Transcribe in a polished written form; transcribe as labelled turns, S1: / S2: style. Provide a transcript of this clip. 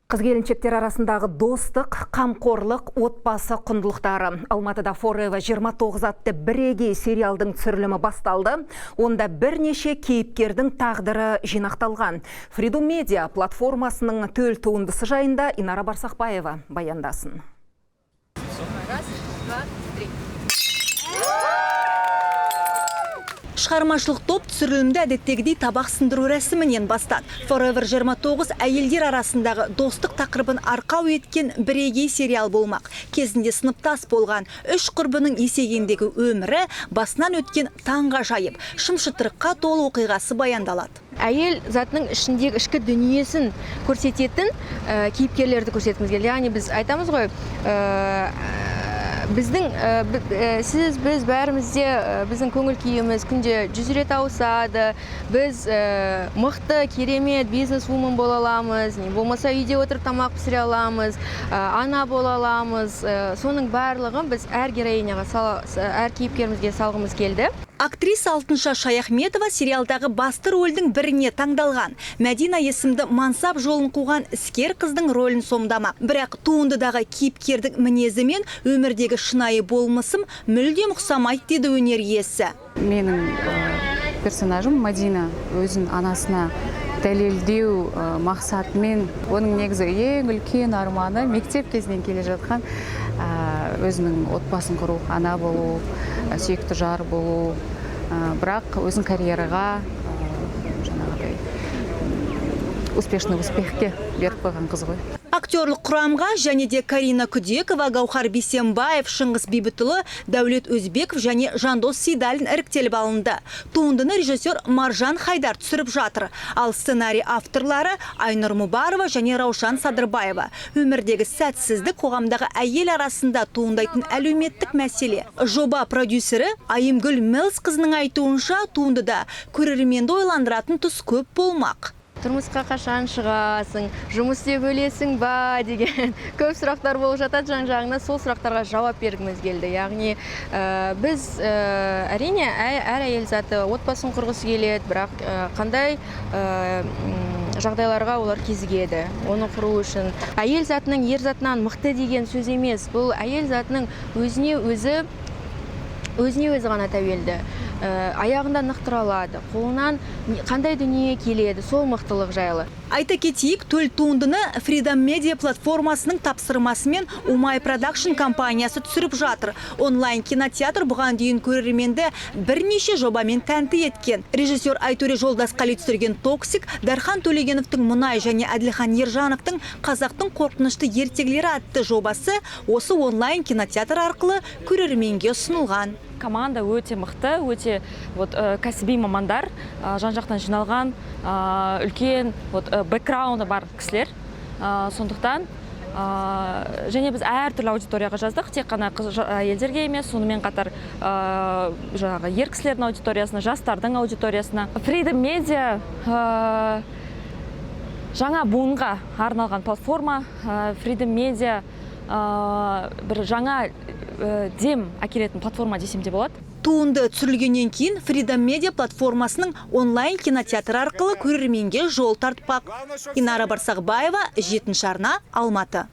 S1: Қыз-келіншектер арасындағы достық, қамқорлық, отбасы құндылықтары. Алматыда Forever 29 атты бірегей сериалдың түсірілімі басталды. Онда бірнеше кейіпкердің тағдыры жинақталған. Freedom Media платформасының төл туындысы жайында Инара Барсақбаева баяндасын.
S2: Шығармашылық топ түсірілімді әдеттегідей табақ сындыру рәсімінен бастады. Forever 29 әйелдер арасындағы достық тақырыбын арқау еткен бірегей сериал болмақ. Кезінде сыныптас болған үш құрбының есейгендегі өмірі басынан өткен таңғажайып, шым-шытырыққа толы оқиғасы баяндалады.
S3: Әйел затының ішіндегі ішкі дүниесін көрсететін кейіпкерлерді көрсеткіміз келді. Яғни біз айтамыз ғой, біздің біз бәрімізде біздің көңіл күйіміз күнде 100 рет ауысады. Біз мықты, керемет бизнес-вумен бола аламыз, не болмаса үйде отырып тамақ пісіре аламыз, ана бола аламыз. Соның барлығын біз әр героиняға, әр кейіпкерімізге салғымыз келді.
S2: Актриса Алтынша Шаяхметова сериалдағы басты рөлдің біріне таңдалған. Мәдина есімді мансап жолын қуған іскер қыздың рөлін сомдамақ. Бірақ туындыдағы кейіпкердің мінезі мен өмірдегі шынайы болмысым мүлдем ұқсамайды деді өнер иесі.
S4: Менің персонажым Мәдина өзін анасына дәлелдеу мақсатымен, оның негізі ең үлкен арманы мектеп кезінен келе жатқан өзінің отбасын құру, ана болу, сүйікті жар болу, бірақ өзін карьераға успехке беріп қойған қыз ғой.
S2: Актерлық құрамға және де Карина Күдекова, Гаухар Бейсенбаев, Шыңғыс Бейбітұлы, Дәулет Өзбеков және Жандос Сейдалин іріктеліп алынды. Туындыны режиссер Маржан Хайдар түсіріп жатыр. Ал сценарий авторлары Айнұр Мұбарова және Раушан Садырбаева. Өмірдегі сәтсіздік қоғамдағы әйел арасында туындайтын әлеуметтік мәселе. Жоба продюсері Айымгүл Мелс қызының айтуынша туындыда көрерменді ойландыратын тұс көп болмақ.
S3: Тұрмысқа қашан шығасың, жұмыс істеп өлесің ба деген көп сұрақтар болып жатады. Жан-жағына сол сұрақтарға жауап бергіміз келді. Яғни біз әрине әр әйел заты отбасын құрғысы келеді, бірақ қандай жағдайларға олар кезігеді, оны құру үшін. Әйел затының ер затынан мықты деген сөз емес. Бұл әйел затының өзіне өзі ғана тәуелді. Аяғында нық тұра алады, қолынан қандай дүние келеді, сол мықтылық жайлы.
S2: Айта кетейік, төл туындыны Freedom Media платформасының тапсырмасымен Умай Продакшн компаниясы түсіріп жатыр. Онлайн кинотеатр бұған дейін көрерменді бірнеше жобамен тәнті еткен. Режиссер Айтөре Жолдасқали түсірген Токсик, Дархан Төлегеновтың Мұнай және Әділхан Ержановтың Қазақтың қорқынышты ертегілері атты жобасы осы онлайн кинотеатр арқылы көрерменге ұсынылған.
S5: Команда өте мықты, өте кәсіби мамандар, жан-жақтан жиналған, үлкен бэкграунды бар кісілер. Сондықтан және біз әртүрлі аудиторияға жаздық, тек қана әйелдерге емес, сонымен қатар ер кісілердің аудиториясына, жастардың аудиториясына. Freedom Media жаңа буынға арналған платформа. Freedom Media бір жаңа дем әкелетін платформа десем де болады.
S2: Туынды түсірілгеннен кейін Freedom Media платформасының онлайн кинотеатр арқылы көрерменге жол тартпақ. Инара Барсақбаева, 7 арна, Алматы.